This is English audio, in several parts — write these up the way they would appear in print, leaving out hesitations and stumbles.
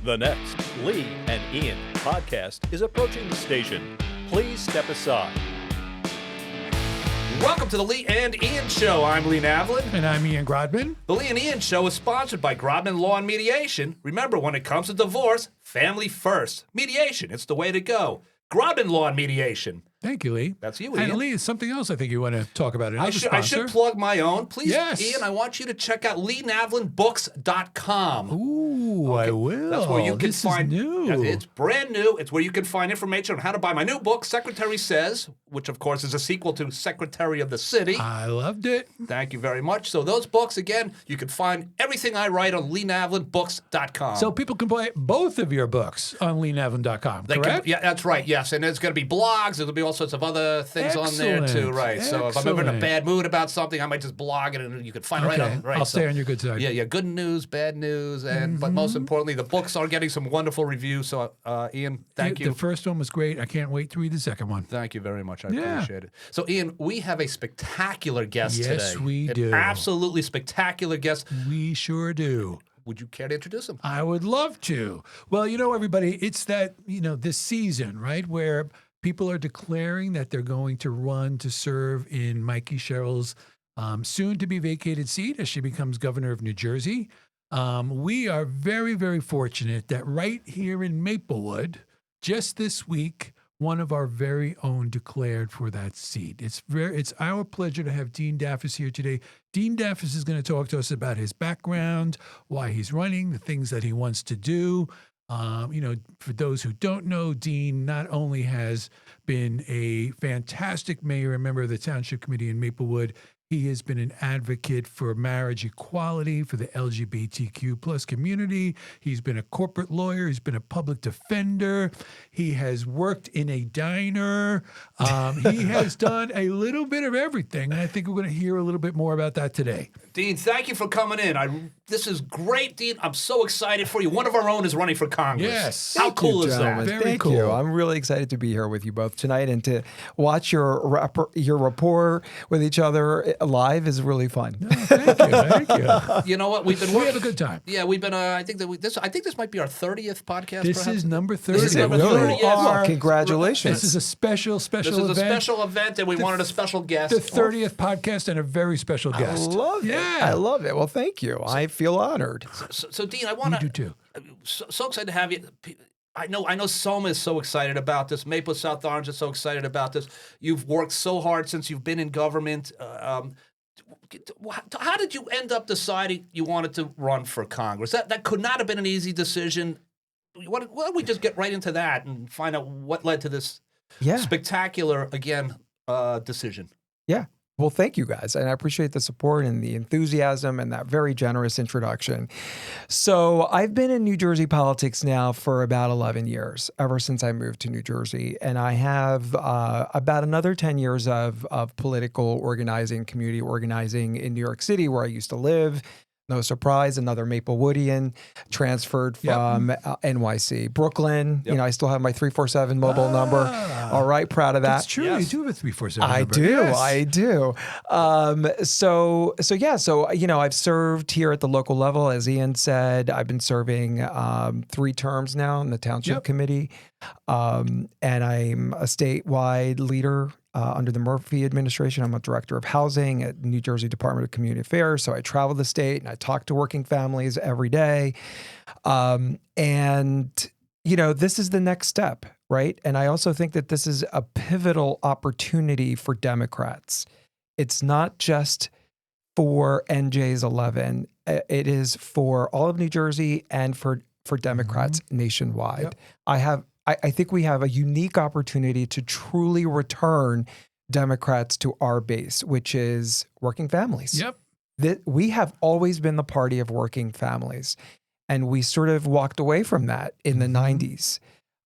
The next Lee and Ian podcast is approaching the station. Please step aside. Welcome to the Lee and Ian Show. I'm Lee Navlin. And I'm Ian Grodman. The Lee and Ian Show is sponsored by Grodman Law and Mediation. Remember, when it comes to divorce, family first. Mediation, it's the way to go. Grodman Law and Mediation. Thank you, Lee. That's you, Ian. And Lee, is something else I think you want to talk about. I should plug my own. Please, yes. Ian, I want you to check out LeeNavlinBooks.com. Ooh, okay. I will. That's where you can find. Is new. It's brand new. It's where you can find information on how to buy my new book, Secretary Says, which of course is a sequel to Secretary of the City. I loved it. Thank you very much. So those books, again, you can find everything I write on LeeNavlinBooks.com. So people can buy both of your books on LeeNavlin.com, correct? Yeah, that's right, yes. And there's going to be blogs. There'll be all sorts of other things on there too, right? So if I'm ever in a bad mood about something, I might just blog it and you can find it right on. Right, I'll stay on your good side. Yeah, good news, bad news, and but most importantly, the books are getting some wonderful reviews. So, Ian, thank you. The first one was great. I can't wait to read the second one. Thank you very much. I appreciate it. So, Ian, we have a spectacular guest today. Yes, we do. An absolutely spectacular guest. We sure do. Would you care to introduce him? I would love to. Well, everybody, it's that, this season, right, where people are declaring that they're going to run to serve in Mikie Sherrill's soon-to-be vacated seat as she becomes governor of New Jersey. We are very, very fortunate that right here in Maplewood, just this week, one of our very own declared for that seat. It's our pleasure to have Dean Daffis here today. Dean Daffis is going to talk to us about his background, why he's running, the things that he wants to do. For those who don't know, Dean not only has been a fantastic mayor and member of the Township Committee in Maplewood, he has been an advocate for marriage equality for the LGBTQ plus community. He's been a corporate lawyer. He's been a public defender. He has worked in a diner. He has done a little bit of everything. And I think we're going to hear a little bit more about that today. Dean, thank you for coming in. This is great, Dean. I'm so excited for you. One of our own is running for Congress. Yes. How cool is that? Very cool. Thank you. I'm really excited to be here with you both tonight, and to watch your rapport with each other live is really fun. No, thank you. You know what? We have a good time. Yeah, we've been. I think this might be our 30th podcast. This is number 30. This is number 30. Yes. Congratulations. This is a special This event. is a special event, and we wanted a special guest. The 30th podcast and a very special guest. I love it. Yeah. I love it. Well, thank you. I feel honored. So Dean, I want to. You do too. So excited to have you. I know SOMA is so excited about this. Maple South Orange is so excited about this. You've worked so hard since you've been in government. How did you end up deciding you wanted to run for Congress? That could not have been an easy decision. Why don't we just get right into that and find out what led to this spectacular, decision? Yeah. Well, thank you guys. And I appreciate the support and the enthusiasm and that very generous introduction. So I've been in New Jersey politics now for about 11 years, ever since I moved to New Jersey. And I have about another 10 years of political organizing, community organizing in New York City, where I used to live. No surprise, another Maplewoodian, transferred from NYC. Brooklyn, I still have my 347 mobile number. All right, proud of that. That's true. Yes. You do have a 347 I number. do. Yes. I do. So I've served here at the local level. As Ian said, I've been serving 3 terms now in the Township Committee. And I'm a statewide leader under the Murphy administration. I'm a director of housing at New Jersey Department of Community Affairs. So I travel the state and I talk to working families every day. This is the next step, right? And I also think that this is a pivotal opportunity for Democrats. It's not just for NJ's 11. It is for all of New Jersey and for Democrats nationwide. Yep. I think we have a unique opportunity to truly return Democrats to our base, which is working families. Yep. We have always been the party of working families, and we sort of walked away from that in the 90s.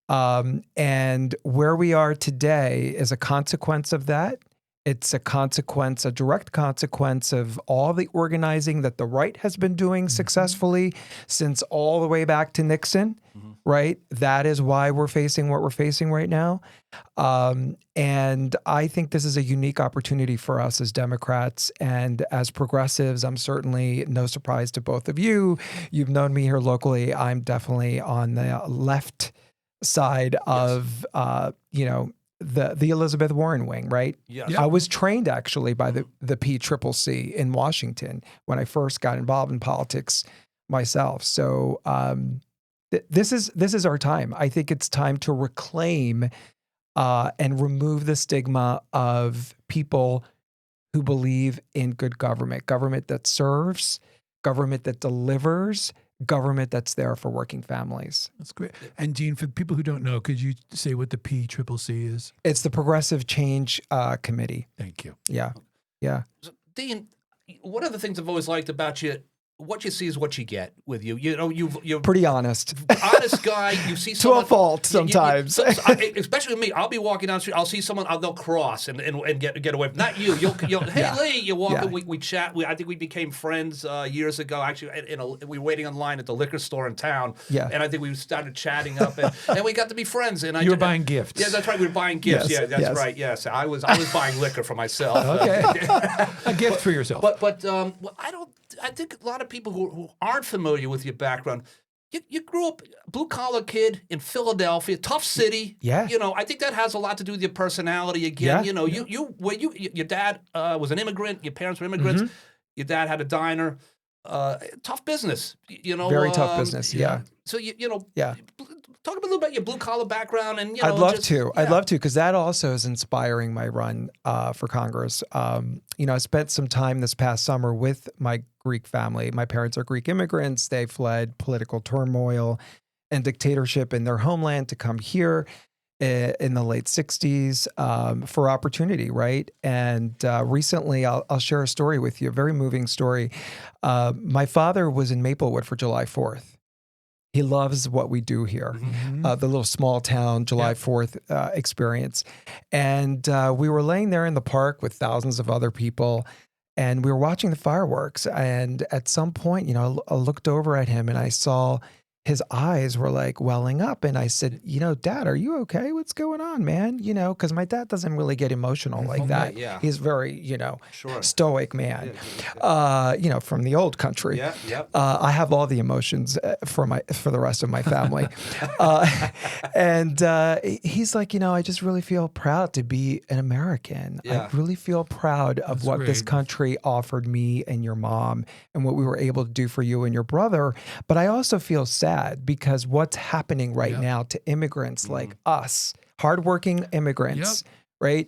And where we are today is a consequence of that. It's a consequence, a direct consequence of all the organizing that the right has been doing successfully since all the way back to Nixon, right? That is why we're facing what we're facing right now. And I think this is a unique opportunity for us as Democrats and as progressives. I'm certainly no surprise to both of you. You've known me here locally. I'm definitely on the left side of, the Elizabeth Warren wing, right? Yes. I was trained actually by the PCCC in Washington when I first got involved in politics myself. So this is our time. I think it's time to reclaim and remove the stigma of people who believe in good government that serves, government that delivers, government that's there for working families. That's great. And Dean, for people who don't know, could you say what the PCCC is? It's the Progressive Change Committee. Thank you. Yeah. So, Dean, one of the things I've always liked about you, what you see is what you get with you. You know, you're Pretty honest. honest guy. You see To someone, a fault sometimes. especially with me. I'll be walking down the street. I'll see someone. They'll cross and get away. Not you. You'll hey Lee. You walk. Yeah. We chat. I think we became friends years ago. Actually, we were waiting online at the liquor store in town. Yeah. And I think we started chatting up, and we got to be friends. And You were buying gifts. Yeah, that's right. We were buying gifts. Yes, Yeah, that's yes. right. Yes, I was buying liquor for myself. Okay. A gift for yourself. But I think a lot of people who aren't familiar with your background, you grew up blue collar kid in Philadelphia, tough city. Yeah. You know, I think that has a lot to do with your personality. Again, Yeah. you know, your dad was an immigrant. Your parents were immigrants. Your dad had a diner. Tough business. You know, Very tough business. Yeah. So you know. Yeah. Talk a little about your blue collar background, and I'd love to. I'd love to, because that also is inspiring my run for Congress. I spent some time this past summer with my Greek family. My parents are Greek immigrants. They fled political turmoil and dictatorship in their homeland to come here in the late 60s for opportunity, right? And recently, I'll share a story with you, a very moving story. My father was in Maplewood for July 4th. He loves what we do here, the little small town July 4th experience. And we were laying there in the park with thousands of other people, and we were watching the fireworks. And at some point, I looked over at him and I saw his eyes were like welling up. And I said, Dad, are you okay? What's going on, man? Because my dad doesn't really get emotional like that. Yeah. He's very, Sure. stoic man, from the old country. Yeah, yeah. I have all the emotions for the rest of my family. And he's like, I just really feel proud to be an American. Yeah. I really feel proud of what this great. country offered me and your mom and what we were able to do for you and your brother. But I also feel sad because what's happening right now to immigrants like us, hardworking immigrants, right?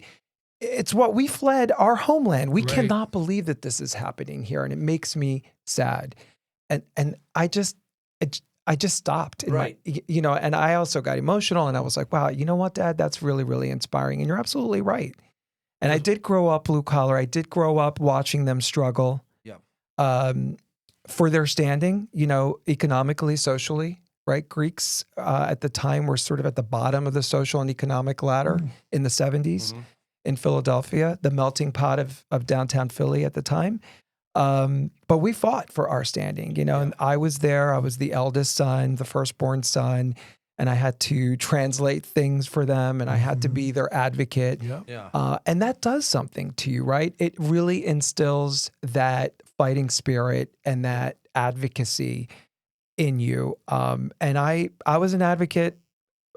It's what we fled our homeland. We cannot believe that this is happening here, and it makes me sad. And I just stopped, and I also got emotional, and I was like, wow, you know what, Dad, that's really, really inspiring, and you're absolutely right. And I did grow up blue collar. I did grow up watching them struggle. Yeah. For their standing, economically, socially, right? Greeks at the time were sort of at the bottom of the social and economic ladder in the 70s in Philadelphia, the melting pot of downtown Philly at the time. But we fought for our standing, and I was there. I was the eldest son, the firstborn son, and I had to translate things for them, and I had to be their advocate. And that does something to you, right? It really instills that fighting spirit and that advocacy in you. And I was an advocate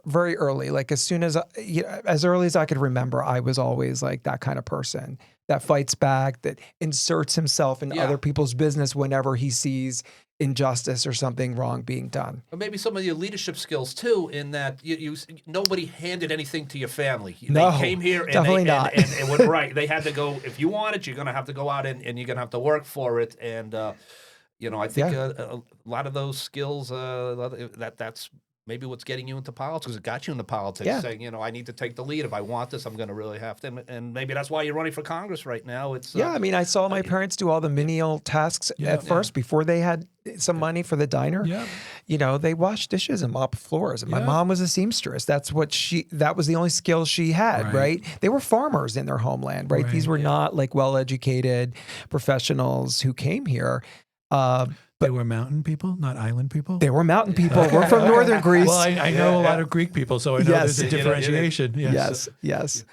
very early, like as early as I could remember. I was always like that kind of person that fights back, that inserts himself in other people's business whenever he sees injustice or something wrong being done. Or maybe some of your leadership skills too, in that nobody handed anything to your family. No, they came here and definitely not. And went right. They had to go. If you want it, you're going to have to go out and you're going to have to work for it. And I think a lot of those skills that's maybe what's getting you into politics, because it got you into politics, saying, I need to take the lead. If I want this, I'm going to really have to. And maybe that's why you're running for Congress right now. It's I saw my parents do all the menial tasks at first before they had some money for the diner. they wash dishes and mop floors. And my mom was a seamstress. That was the only skill she had, right? They were farmers in their homeland, right? These were not like well-educated professionals who came here. They were mountain people, not island people? They were mountain people. We're from northern Greece. Well, I know a lot of Greek people, so I know there's a differentiation. Yes.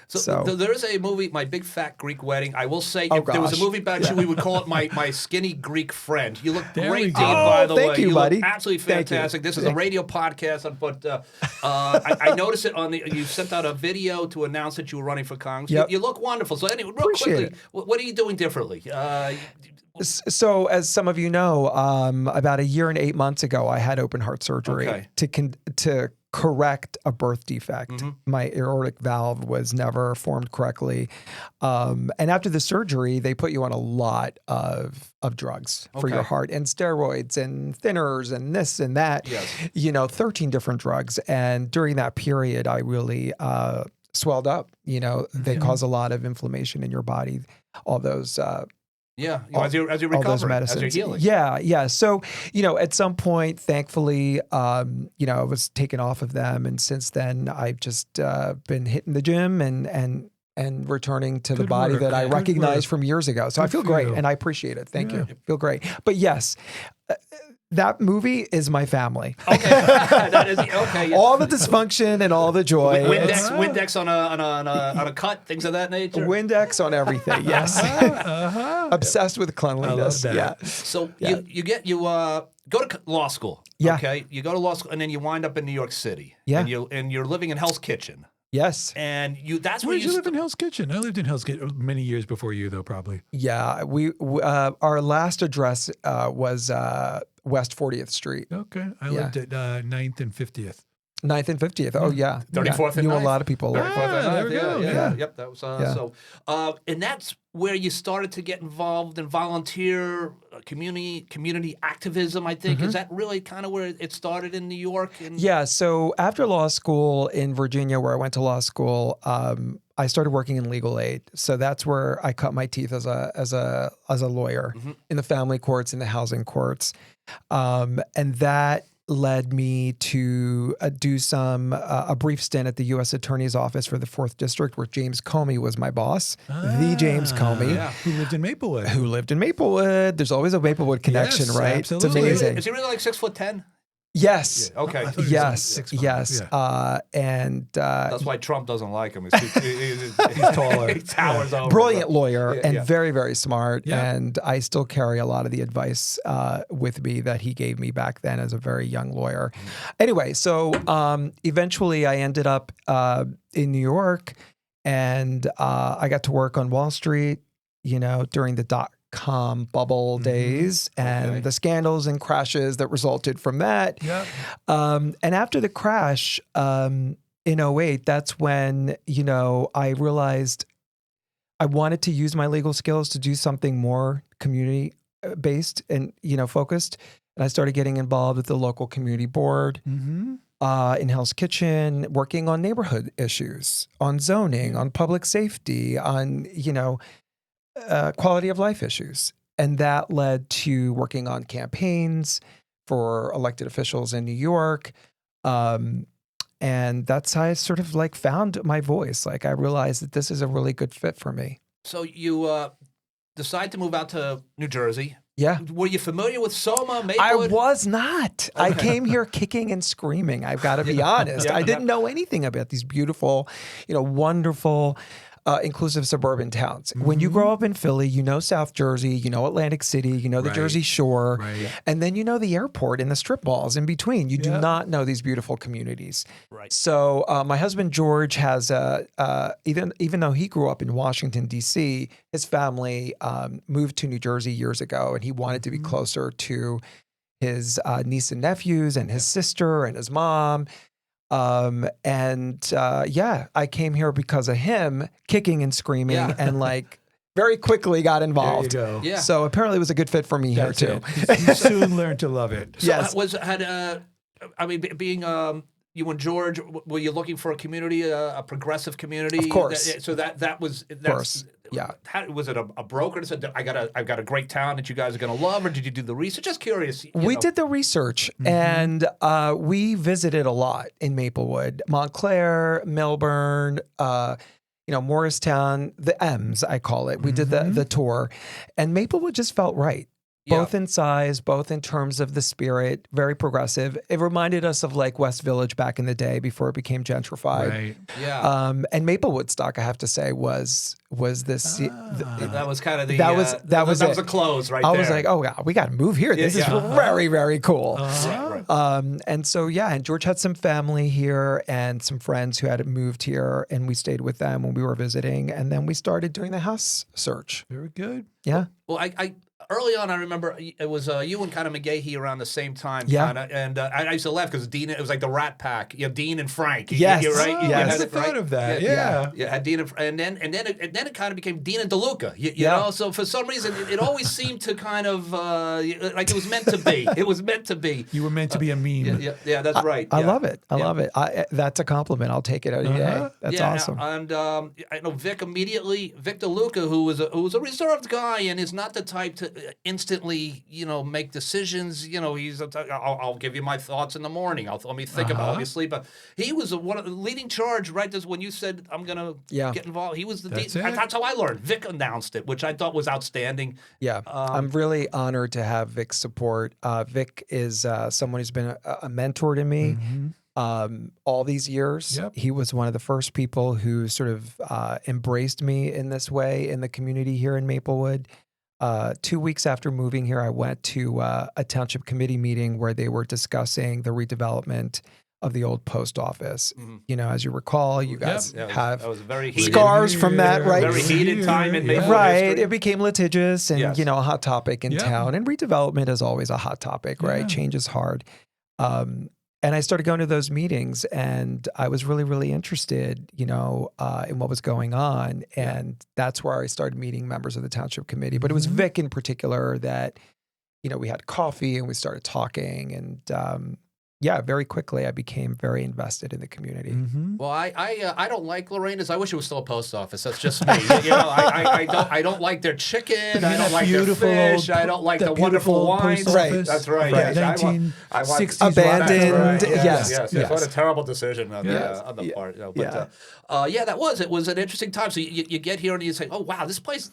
So there is a movie, My Big Fat Greek Wedding. I will say, if there was a movie about you, we would call it My Skinny Greek Friend. You look great, Dean, by the way. Thank you, buddy. Look absolutely fantastic. This is a radio podcast, but I noticed it you sent out a video to announce that you were running for Congress. You look wonderful. So anyway, real quickly, what are you doing differently? So, as some of you know, about 1 year and 8 months ago, I had open heart surgery to correct a birth defect. My aortic valve was never formed correctly, and after the surgery, they put you on a lot of drugs for your heart, and steroids and thinners and this and that. 13 different drugs, and during that period, I really swelled up. They cause a lot of inflammation in your body. All those. As you recover, as you're healing. Yeah. So, at some point, thankfully, I was taken off of them. And since then, I've just been hitting the gym and returning to the body that I recognized from years ago. So I feel great and I appreciate it. Thank you. I feel great. But yes, that movie is my family. Okay. That is okay. All the dysfunction and all the joy. Windex on a cut, things of that nature. Windex on everything. Yes. Obsessed with cleanliness. I love that. So you go to law school. Yeah. Okay. You go to law school and then you wind up in New York City. Yeah. And you're living in Hell's Kitchen. Yes. And that's where you live in Hell's Kitchen. I lived in Hell's Kitchen many years before you, though, probably. Yeah. We our last address was West 40th Street. Okay. I lived at 9th and 50th. 9th and 50th. Oh, yeah. 34th and 9th. Knew a lot of people. 34th and 9th. Yeah. Yep. That was so. And that's where you started to get involved in volunteer community activism, I think. Is that really kind of where it started in New York? Yeah. So after law school in Virginia, where I went to law school, I started working in legal aid. So that's where I cut my teeth as a lawyer in the family courts, in the housing courts. And that led me to do a brief stint at the U.S. Attorney's Office for the 4th District, where James Comey was my boss, the James Comey. Yeah. Who lived in Maplewood. There's always a Maplewood connection, yes, right? Absolutely. It's amazing. Is he really like 6'10"? Yes. Yeah. Okay. Yes. And that's why Trump doesn't like him. He's taller. He towers over. Brilliant lawyer and very, very smart. Yeah. And I still carry a lot of the advice with me that he gave me back then as a very young lawyer. Anyway, so eventually I ended up in New York, and I got to work on Wall Street, during the dot-com bubble days and the scandals and crashes that resulted from that. Yep. And after the crash in 2008, that's when, I realized I wanted to use my legal skills to do something more community-based and, focused. And I started getting involved with the local community board in Hell's Kitchen, working on neighborhood issues, on zoning, on public safety, on, quality of life issues. And that led to working on campaigns for elected officials in New York. And that's how I sort of found my voice. I realized that this is a really good fit for me. So you decide to move out to New Jersey. Yeah. Were you familiar with SOMA, Maplewood? I was not. Okay. I came here kicking and screaming. I've got to be honest. I didn't know anything about these beautiful, wonderful, inclusive suburban towns. When you grow up in Philly, South Jersey, Atlantic City, the Jersey Shore, and then the airport and the strip malls in between. You do not know these beautiful communities. Right. So my husband George has even though he grew up in Washington D.C., his family moved to New Jersey years ago, and he wanted to be closer to his niece and nephews and his sister and his mom. I came here because of him kicking and screaming and very quickly got involved. There you go. Yeah. So apparently it was a good fit for me here too. You soon learned to love it. So yes. being you and George, were you looking for a community, a progressive community? Of course. So that was. Of course. Yeah. Was it a broker that said, I've got a great town that you guys are going to love, or did you do the research? Just curious. We did the research, and we visited a lot in Maplewood, Montclair, Melbourne, Morristown, the M's, I call it. We did the tour, and Maplewood just felt right. Both in size, both in terms of the spirit, very progressive. It reminded us of like West Village back in the day before it became gentrified. Right. Yeah. And Maplewood stock, I have to say, was this. That was kind of the. That was a close right I there. was like, oh, God, we got to move here. This is very, very cool. Right. And so, and George had some family here and some friends who had moved here, and we stayed with them when we were visiting. And then we started doing the house search. Very good. Yeah. Well, I early on, I remember it was you and kind of Mikie around the same time. Yeah. Kinda, and I used to laugh because Dean, it was like the Rat Pack. You know, Dean and Frank. Yes. You're right. Oh, You I had never it, thought right? of that. Yeah. Had Dean and then it kind of became Dean and DeLuca. You know, so for some reason it always seemed to kind of like it was meant to be. It was meant to be. You were meant to be a meme. Yeah, that's right. I love it. I love it. That's a compliment. I'll take it any day. That's awesome. And I know Vic DeLuca, who was a reserved guy and is not the type to instantly, make decisions. He's I'll give you my thoughts in the morning. Let me think about it. Let me sleep. But he was one of the leading charge, right? This when you said I'm gonna get involved. He was that's how I learned. Vic announced it, which I thought was outstanding. Yeah, I'm really honored to have Vic's support. Vic is someone who's been a mentor to me. All these years. Yep. He was one of the first people who sort of embraced me in this way in the community here in Maplewood. 2 weeks after moving here, I went to a township committee meeting where they were discussing the redevelopment of the old post office. As you recall, you guys have that was very heated, scars from that, right? Very heated time in Maplewood Right. history. It became litigious and, a hot topic in town. And redevelopment is always a hot topic, right? Change is hard. And I started going to those meetings, and I was really, really interested, in what was going on. And that's where I started meeting members of the township committee. But it was Vic in particular that, we had coffee and we started talking. And very quickly I became very invested in the community. Well, I don't like Lorena's. I wish it was still a post office. That's just me. I don't like their chicken. I don't like their fish. I don't like the wonderful wines. Right. That's right. Right. Yes. 1960s abandoned. Right. Yes. What a terrible decision on the part. That was. It was an interesting time. So you get here and you say, oh wow, this place.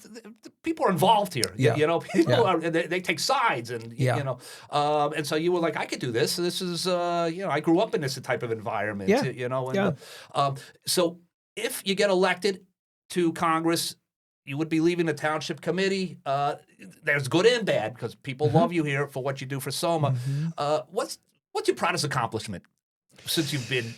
People are involved here. People are. They take sides and and so you were like, I could do this. This is. I grew up in this type of environment. So if you get elected to Congress, you would be leaving the township committee. There's good and bad because people love you here for what you do for SOMA. What's your proudest accomplishment since you've been,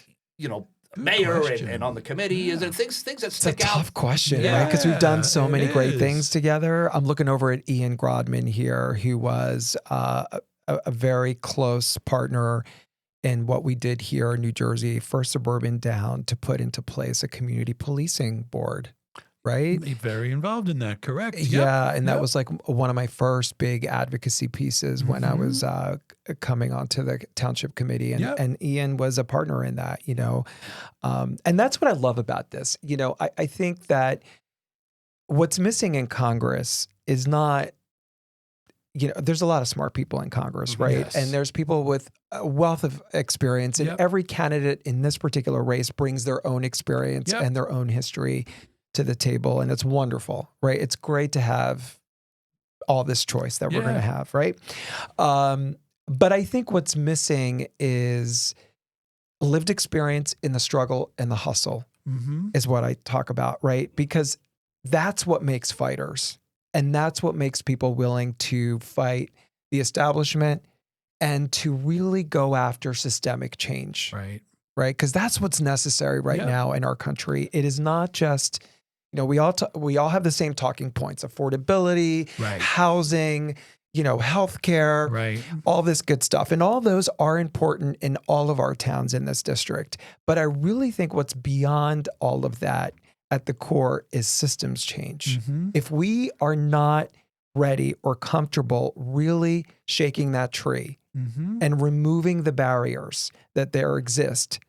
mayor and on the committee? Is there things that stick out? It's a tough question, right? Because we've done so many great things together. I'm looking over at Ian Grodman here, who was a very close partner in what we did here in New Jersey, first suburban down, to put into place a community policing board, right? Very involved in that, correct? Yeah, and that was like one of my first big advocacy pieces when I was coming onto the township committee, and Ian was a partner in that, and that's what I love about this. I think that what's missing in Congress is not, there's a lot of smart people in Congress, right? Yes. And there's people with a wealth of experience, and every candidate in this particular race brings their own experience and their own history to the table. And it's wonderful, right? It's great to have all this choice that we're going to have, right? But I think what's missing is lived experience in the struggle and the hustle is what I talk about, right? Because that's what makes fighters. And that's what makes people willing to fight the establishment and to really go after systemic change. Right. Right. Because that's what's necessary right now in our country. It is not just, we all have the same talking points: affordability, housing, healthcare, all this good stuff. And all those are important in all of our towns in this district. But I really think what's beyond all of that at the core is systems change. If we are not ready or comfortable really shaking that tree and removing the barriers that there exist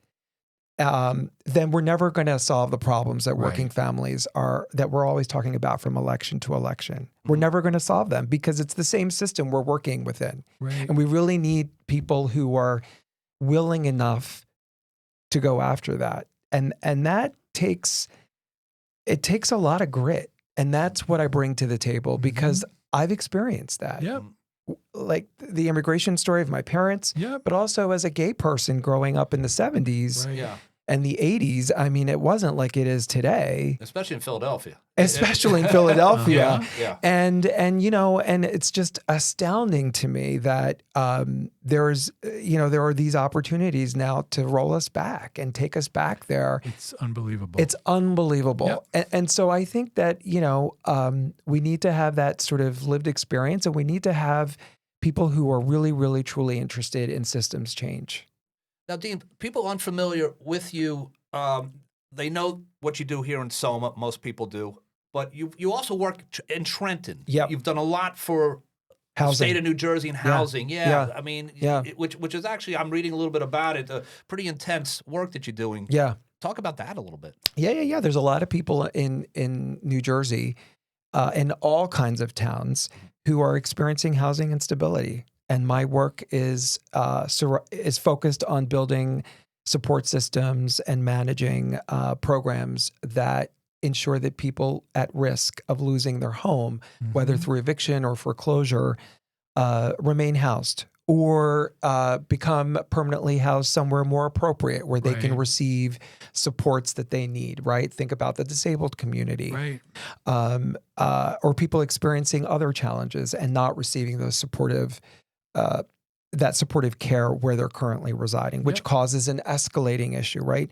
then we're never going to solve the problems that working families that we're always talking about from election to election. We're never going to solve them because it's the same system we're working within. Right. And we really need people who are willing enough to go after that. And that takes a lot of grit. And that's what I bring to the table because I've experienced that. Yep. Like the immigration story of my parents, but also as a gay person growing up in the 70s and the 80s. I mean, it wasn't like it is today. Especially in Philadelphia. Especially in Philadelphia. Yeah. And you know, and it's just astounding to me that there are these opportunities now to roll us back and take us back there. It's unbelievable. It's unbelievable. Yep. And so I think that, you know, we need to have that sort of lived experience, and we need to have people who are really, really, truly interested in systems change. Now, Dean, people unfamiliar with you, they know what you do here in SOMA. Most people do. But you also work in Trenton. Yep. You've done a lot for the state of New Jersey and housing. Yeah. I mean, which is actually, I'm reading a little bit about it, pretty intense work that you're doing. Yeah. Talk about that a little bit. Yeah. There's a lot of people in New Jersey, in all kinds of towns, who are experiencing housing instability. And my work is focused on building support systems and managing programs that ensure that people at risk of losing their home, whether through eviction or foreclosure, remain housed or become permanently housed somewhere more appropriate where they can receive supports that they need, right? Think about the disabled community. Right. Or people experiencing other challenges and not receiving those supportive care where they're currently residing, which causes an escalating issue, right?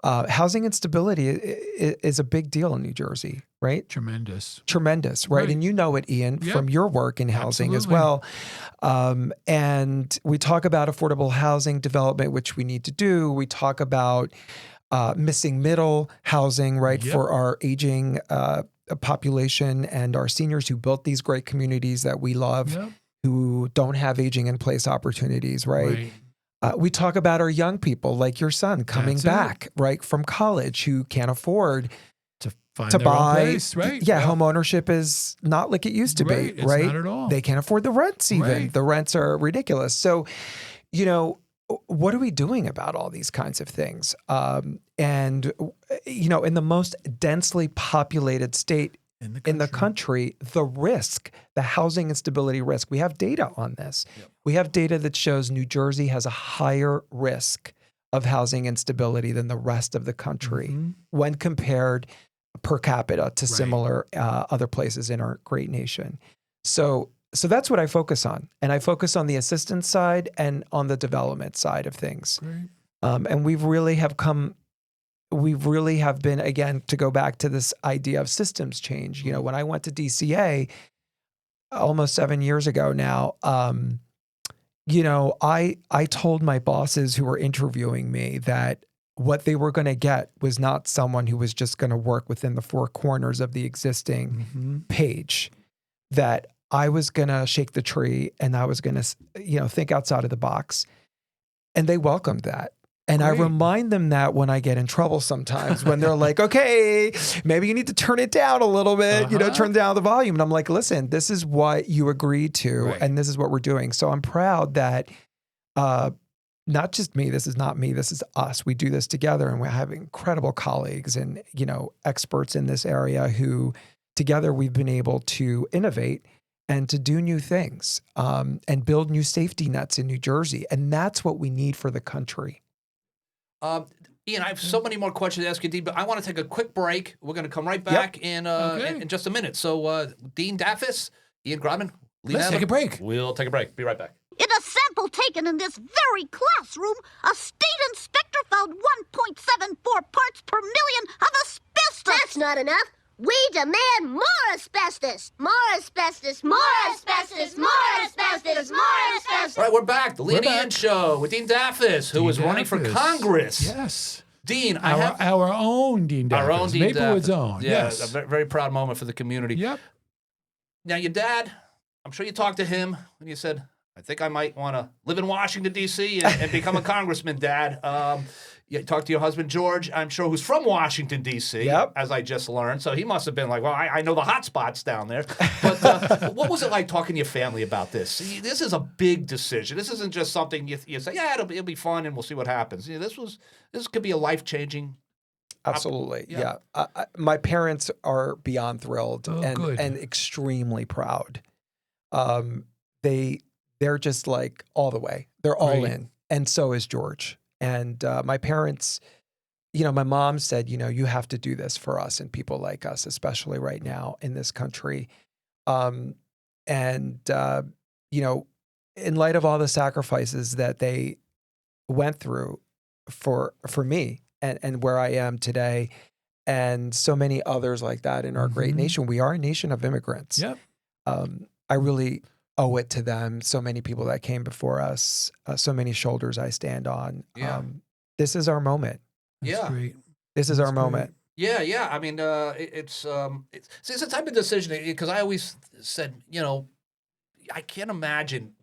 Housing instability is a big deal in New Jersey, right? Tremendous, right? And you know it, Ian, from your work in housing as well. And we talk about affordable housing development, which we need to do. We talk about missing middle housing, right, for our aging population and our seniors who built these great communities that we love. Who don't have aging in place opportunities, right? We talk about our young people, like your son, coming back, right, from college, who can't afford to find to their buy. own place, right? Yeah, home ownership is not like it used to be, It's right? not at all. They can't afford the rents even. Right. The rents are ridiculous. So, you know, what are we doing about all these kinds of things? And, you know, in the most densely populated state in the country, the housing instability risk, we have data on this. We have data that shows New Jersey has a higher risk of housing instability than the rest of the country when compared per capita to similar other places in our great nation. So that's what I focus on. And I focus on the assistance side and on the development side of things. And we really have been, again, to go back to this idea of systems change. You know, when I went to DCA almost 7 years ago now, you know, I told my bosses who were interviewing me that what they were going to get was not someone who was just going to work within the four corners of the existing page, that I was going to shake the tree and I was going to, you know, think outside of the box. And they welcomed that. And I remind them that when I get in trouble sometimes, when they're like, okay, maybe you need to turn it down a little bit, you know, turn down the volume. And I'm like, listen, this is what you agreed to, and this is what we're doing. So I'm proud that not just me, this is not me, this is us. We do this together, and we have incredible colleagues and, you know, experts in this area who together we've been able to innovate and to do new things and build new safety nets in New Jersey. And that's what we need for the country. Ian, I have so many more questions to ask you, Dean, but I want to take a quick break. We're going to come right back in just a minute. So, Dean Daffis, Ian Grodman, let's take a break. We'll take a break. Be right back. In a sample taken in this very classroom, a state inspector found 1.74 parts per million of asbestos. That's not enough. We demand more asbestos. More asbestos. More asbestos. More asbestos. More asbestos. All right, we're back. The Lee and Ian Show with Dean Daffis, who is running for Congress. Yes. Dean, our own Dean Daffis. Our own Dean Maplewood's Daffis. own. Yeah, Yes. a very, very proud moment for the community. Yep. Now, your dad, I'm sure you talked to him and you said, I think I might want to live in Washington, D.C. and become a congressman, Dad. You talk to your husband, George, I'm sure, who's from Washington, D.C., as I just learned. So he must have been like, well, I know the hot spots down there. But what was it like talking to your family about this? This is a big decision. This isn't just something you say, yeah, it'll be fun and we'll see what happens. This could be a life-changing. Absolutely. Yeah. My parents are beyond thrilled and extremely proud. They're just like all the way. They're all in. And so is George. And my parents, my mom said, you have to do this for us and people like us, especially right now in this country. In light of all the sacrifices that they went through for me and where I am today, and so many others like that in our great nation, we are a nation of immigrants. Yep. I really owe it to them. So many people that came before us, so many shoulders I stand on. Yeah. This is our moment. That's great. This is our moment. Yeah. I mean, it's a type of decision because I always said, I can't imagine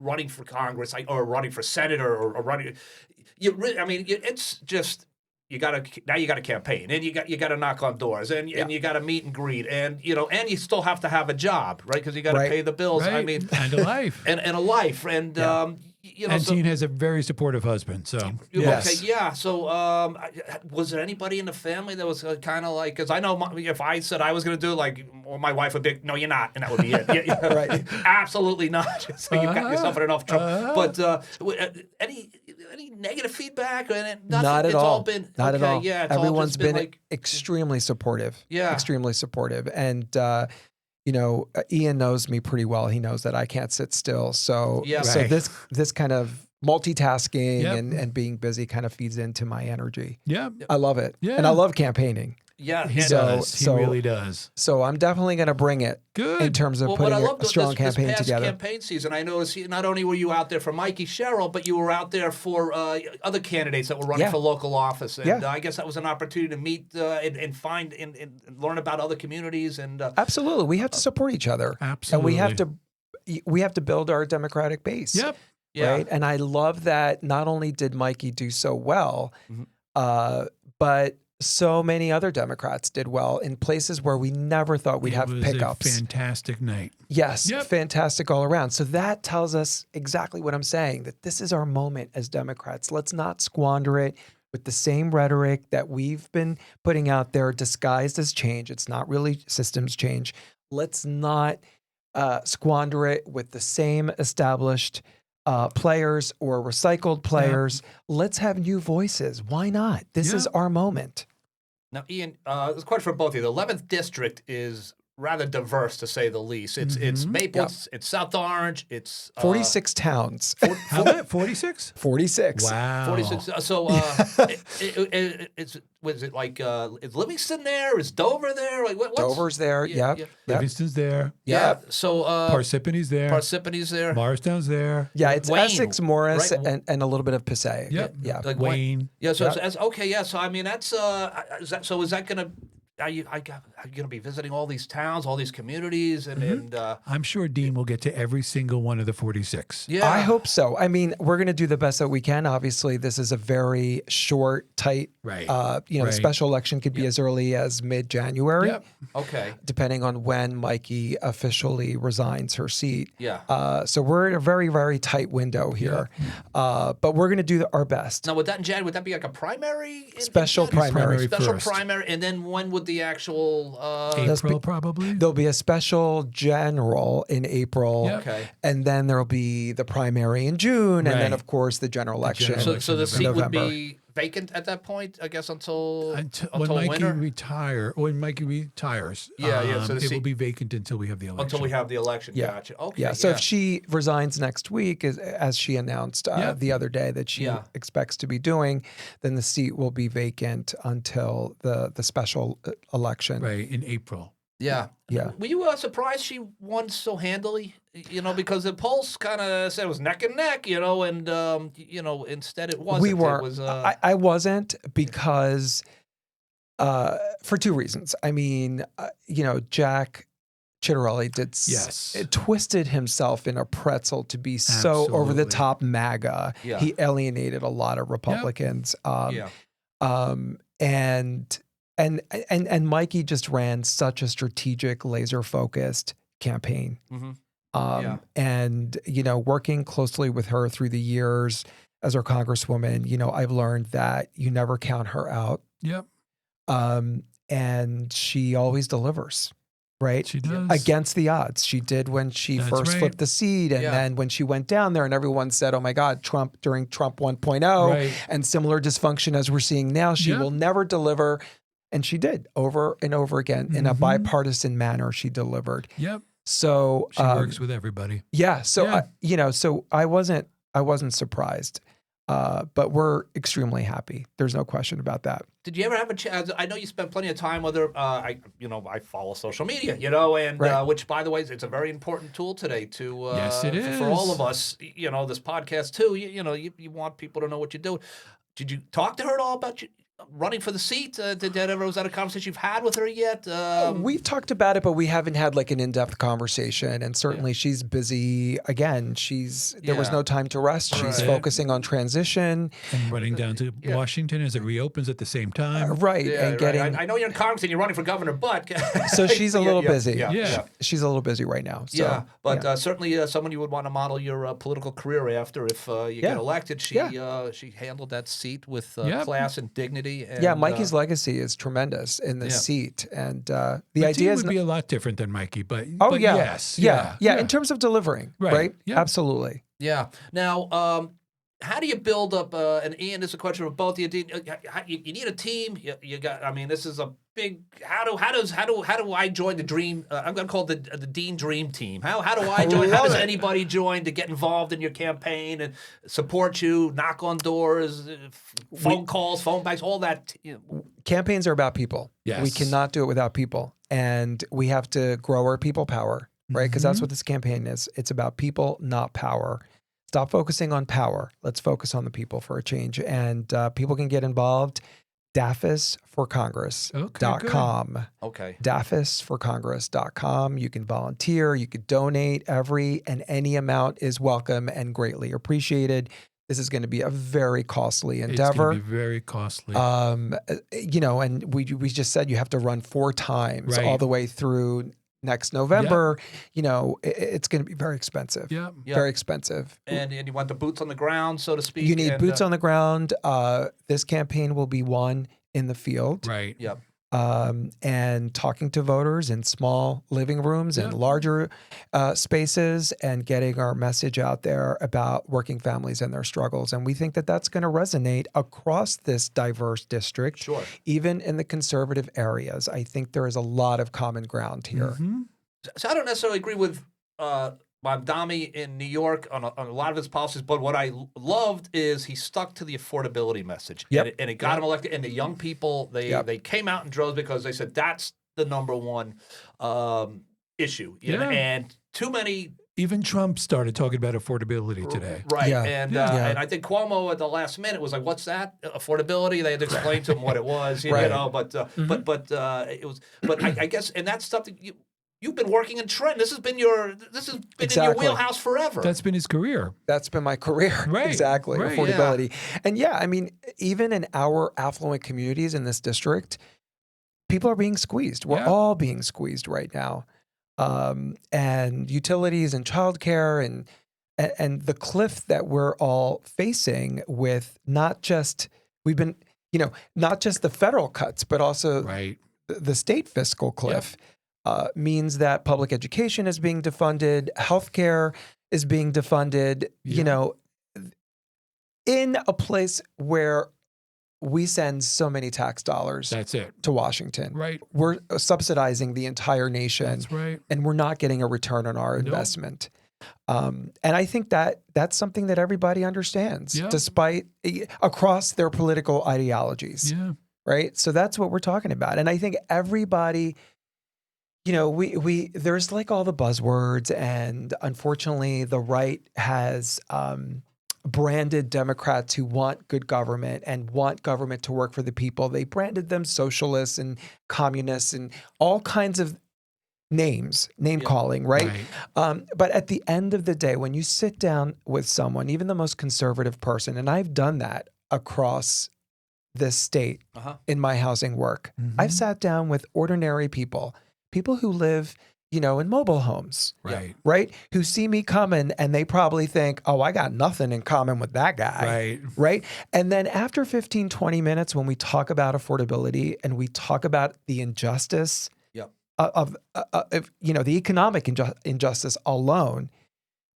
running for Congress or running for senator or running. It's just. You got to campaign, and you got to knock on doors, and you got to meet and greet, and and you still have to have a job, right? Because you got to pay the bills. Right. I mean, and a life, and a life, and and Dean has a very supportive husband. So okay, yeah. So was there anybody in the family that was kind of like? Because I know if I said I was going to do my wife would be, no, you're not, and that would be it. Right? Absolutely not. So you got yourself in enough trouble. But any negative feedback? Nothing? Not at it's all. All been not okay, at all. Yeah, everyone's been like, extremely supportive. Yeah, extremely supportive. And Ian knows me pretty well. He knows that I can't sit still. So so this kind of multitasking and being busy kind of feeds into my energy. Yeah, I love it. Yeah, and I love campaigning. Yeah, he does. He really does. So I'm definitely going to bring it. Good. In terms of putting a strong campaign this past together. Campaign season, I noticed not only were you out there for Mikie Sherrill, but you were out there for other candidates that were running for local office. And I guess that was an opportunity to meet and find and learn about other communities. And absolutely, we have to support each other. Absolutely, and we have to build our Democratic base. Yep. Right. And I love that not only did Mikie do so well, but so many other Democrats did well in places where we never thought we'd have pickups. It was a fantastic night. Yes, fantastic all around. So that tells us exactly what I'm saying, that this is our moment as Democrats. Let's not squander it with the same rhetoric that we've been putting out there disguised as change. It's not really systems change. Let's not squander it with the same established players or recycled players. Let's have new voices. Why not? This is our moment. Now, Ian, this is a question for both of you. The 11th District is rather diverse, to say the least. It's Maplewood, it's South Orange, it's 46 towns. How about 46? 46. Wow. 46. So, was it like is Livingston there? Is Dover there? Like what's Dover's there? Yeah. Livingston's there. Yeah. So Parsippany's there. Parsippany's there. Morristo's there. Yeah, it's Wayne, Essex, Morris, right? and a little bit of Passaic. Yep. Yeah. Like Wayne. Yeah. So okay. Yeah. So I mean, that's is that gonna? Are you gonna be visiting all these towns, all these communities, and I'm sure Dean will get to every single one of the 46. Yeah, I hope so. I mean, we're going to do the best that we can. Obviously, this is a very short, tight. Right. The special election could be as early as mid-January. Yep. Okay. Depending on when Mikie officially resigns her seat. Yeah. So we're in a very, very tight window here. But we're going to do our best. Now, would that be like a primary? Special primary. Special first. primary, and then when would the actual April probably. There'll be a special general in April. Yep. Okay. And then there'll be the primary in June, and then Right. of course the general election. So the seat November. would be vacant at that point, I guess, until when winter. Mikie retires. Yeah. So the it seat will be vacant until we have the election. until we have the election. Yeah. Gotcha. Okay. Yeah. So if she resigns next week, as she announced the other day that she expects to be doing, then the seat will be vacant until the special election. Right, in April. Yeah. Yeah. Were you surprised she won so handily? Because the polls kind of said it was neck and neck, and instead it wasn't. We were. It was, I wasn't, because for two reasons. I mean, Jack Chitterelli did twisted himself in a pretzel to be so over the top MAGA. Yeah. He alienated a lot of Republicans. And Mikie just ran such a strategic, laser focused campaign. And, you know, working closely with her through the years as our congresswoman, you know, I've learned that you never count her out. And she always delivers, right? She does. Against the odds. She did when she first flipped the seat. And then when she went down there and everyone said, oh my God, Trump during Trump 1.0 and similar dysfunction as we're seeing now, she will never deliver. And she did over and over again in a bipartisan manner. She delivered. So she works with everybody. So you know, so I wasn't surprised, but we're extremely happy. There's no question about that. Did you ever have a chance? I know you spent plenty of time with her. I follow social media, you know, and which, by the way, it's a very important tool today to yes, it is. For all of us. You know, this podcast too. You know, you want people to know what you do. Did you talk to her at all about running for the seat? Was that a conversation you've had with her yet? We've talked about it, but we haven't had like an in-depth conversation. And certainly she's busy. Again, there was no time to rest. She's focusing on transition. And running down to Washington as it reopens at the same time. And getting... I know you're in Congress and you're running for governor, but... So she's a little busy. She's a little busy right now. So, certainly someone you would want to model your political career after if you get elected. She handled that seat with class and dignity. And, Mikie's legacy is tremendous in the seat, and the idea would be a lot different than Mikie, but yes, in terms of delivering, right? Absolutely. Now, how do you build up? And Ian, this is a question for both of you. You need a team. You got. I mean, this is a big. How do I join the dream? I'm going to call it the Dean Dream Team. How do I join? How does anybody join to get involved in your campaign and support you? Knock on doors, phone calls, phone bags, all that. You know. Campaigns are about people. Yes. We cannot do it without people, and we have to grow our people power, right? Because that's what this campaign is. It's about people, not power. Stop focusing on power. Let's focus on the people for a change. And people can get involved. Daffisforcongress.com. Okay. Daffisforcongress.com. You can volunteer. You can donate. Every and any amount is welcome and greatly appreciated. This is going to be a very costly endeavor. It's going to be very costly. You know, and we just said you have to run 4 times all the way through next November. You know, it's going to be very expensive. Very expensive. And you want the boots on the ground, so to speak. You need boots on the ground. This campaign will be won in the field. Right. And talking to voters in small living rooms and larger spaces and getting our message out there about working families and their struggles. And we think that that's going to resonate across this diverse district, even in the conservative areas. I think there is a lot of common ground here. So I don't necessarily agree with Mamdani in New York on a lot of his policies, but what I loved is he stuck to the affordability message, and it got him elected. And the young people, they came out in droves because they said that's the number one issue. You know? And too many. Even Trump started talking about affordability today. Right. And I think Cuomo at the last minute was like, what's that? Affordability? They had to explain to him what it was, you know, but it was, but I guess, and that's stuff that you've been working in Trenton. This has been in your wheelhouse forever. That's been his career. That's been my career. Exactly. Affordability. And I mean, even in our affluent communities in this district, people are being squeezed. We're all being squeezed right now. And utilities and childcare and the cliff that we're all facing with not just the federal cuts, but also the state fiscal cliff. Means that public education is being defunded, healthcare is being defunded, you know, in a place where we send so many tax dollars to Washington. We're subsidizing the entire nation. And we're not getting a return on our investment. And I think that that's something that everybody understands, despite across their political ideologies. Right? So that's what we're talking about. And I think everybody... You know, we there's like all the buzzwords, and unfortunately, the right has branded Democrats who want good government and want government to work for the people. They branded them socialists and communists and all kinds of name calling, right? But at the end of the day, when you sit down with someone, even the most conservative person, and I've done that across this state in my housing work, I've sat down with ordinary people who live, in mobile homes, right? Who see me coming and they probably think, oh, I got nothing in common with that guy, right? And then after 15, 20 minutes, when we talk about affordability and we talk about the injustice of the economic injustice alone,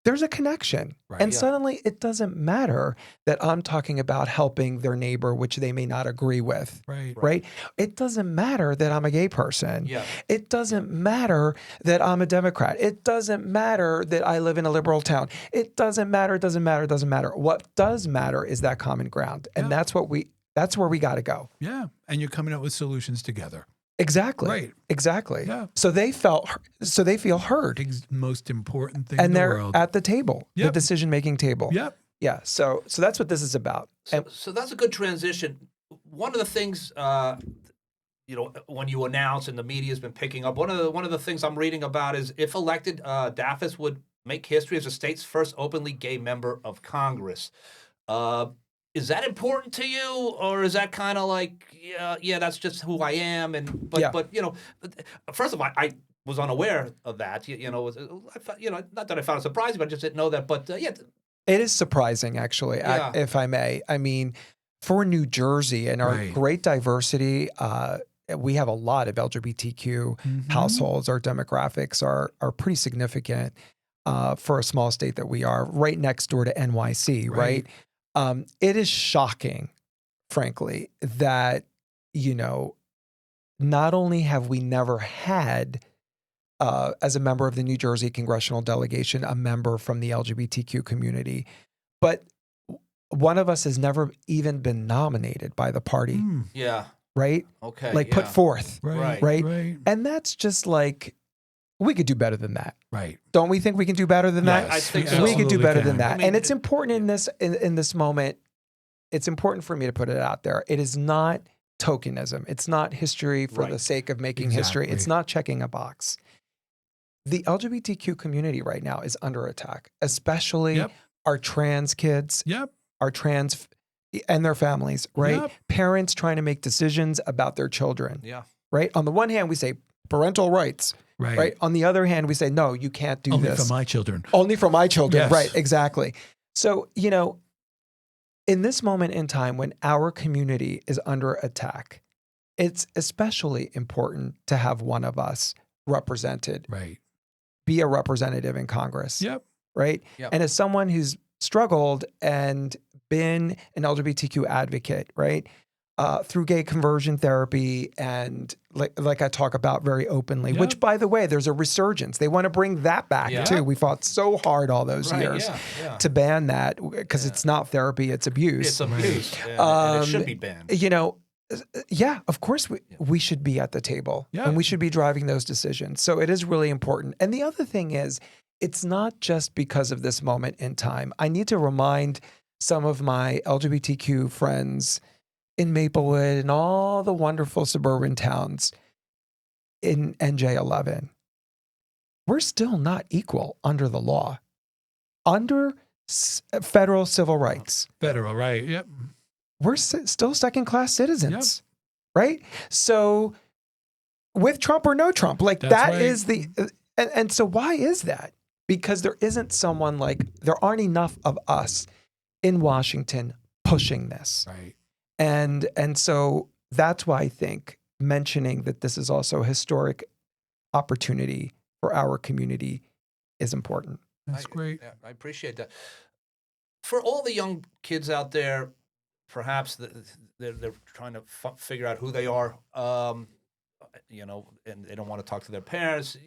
there's a connection. And suddenly it doesn't matter that I'm talking about helping their neighbor, which they may not agree with. Right? It doesn't matter that I'm a gay person. It doesn't matter that I'm a Democrat. It doesn't matter that I live in a liberal town. It doesn't matter. What does matter is that common ground. And that's where we got to go. Yeah. And you're coming up with solutions together. Exactly. Right. Exactly. Yeah. So they feel heard. Most important thing and in the they're world. at the table, the decision-making table. Yep. Yeah. So that's what this is about. So that's a good transition. One of the things, when you announce and the media's been picking up, one of the things I'm reading about is if elected, Daffis would make history as the state's first openly gay member of Congress. Is that important to you, or is that kind of like, that's just who I am? But first of all, I was unaware of that. Not that I found it surprising, but I just didn't know that. But it is surprising, actually, if I may. I mean, for New Jersey and our great diversity, we have a lot of LGBTQ households. Our demographics are pretty significant for a small state that we are, right next door to NYC, right? It is shocking, frankly, that, not only have we never had, as a member of the New Jersey Congressional delegation, a member from the LGBTQ community, but one of us has never even been nominated by the party. Right? Okay. Put forth. Right. And that's just like, we could do better than that. Right. Don't we think we can do better than that? I think so. We could do better than that. And it's important in this moment. It's important for me to put it out there. It is not tokenism. It's not history for the sake of making history. It's not checking a box. The LGBTQ community right now is under attack, especially our trans kids, our trans and their families, right? Parents trying to make decisions about their children. Right? On the one hand, we say parental rights. Right. On the other hand, we say, no, you can't do this. Only for my children. Only for my children. Yes. Right. Exactly. So, in this moment in time when our community is under attack, it's especially important to have one of us represented. Right. Be a representative in Congress. Right. And as someone who's struggled and been an LGBTQ advocate, right? Through gay conversion therapy and like I talk about very openly, which, by the way, there's a resurgence. They want to bring that back too. We fought so hard all those years to ban that because it's not therapy, it's abuse. It's abuse. And it should be banned. Of course we should be at the table and we should be driving those decisions. So it is really important. And the other thing is, it's not just because of this moment in time. I need to remind some of my LGBTQ friends in Maplewood and all the wonderful suburban towns in NJ11, we're still not equal under the law. Under federal civil rights. Federal, right, We're still second-class citizens, right? So with Trump or no Trump, is the... And so why is that? Because there aren't enough of us in Washington pushing this. Right. And so that's why I think mentioning that this is also a historic opportunity for our community is important. That's great. I appreciate that. For all the young kids out there, perhaps they're trying to figure out who they are, and they don't want to talk to their parents.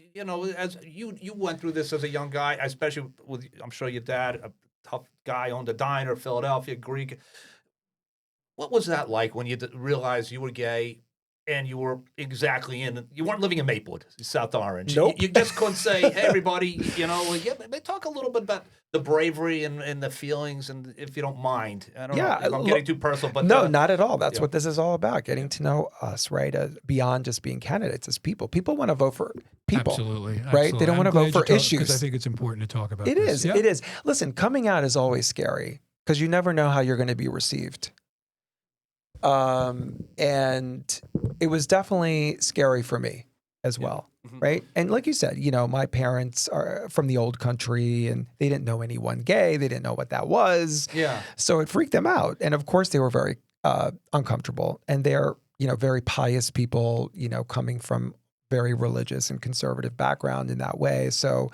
As you went through this as a young guy, especially with, I'm sure your dad, a tough guy, owned a diner, Philadelphia, Greek. What was that like when you realized you were gay and you were you weren't living in Maplewood, South Orange. Nope. You just couldn't say, hey, everybody, they talk a little bit about the bravery and the feelings, and if you don't mind. I don't know if I'm getting too personal, but no, not at all. That's what this is all about, getting to know us, right? Beyond just being candidates as people. People want to vote for people. Absolutely. Right? They don't want to vote for issues. Because I think it's important to talk about It this. is. It is. Listen, coming out is always scary because you never know how you're going to be received. And it was definitely scary for me as well, right? And like you said, my parents are from the old country and they didn't know anyone gay. They didn't know what that was. Yeah. So it freaked them out. And of course they were very uncomfortable. And they're, very pious people, coming from very religious and conservative background in that way. So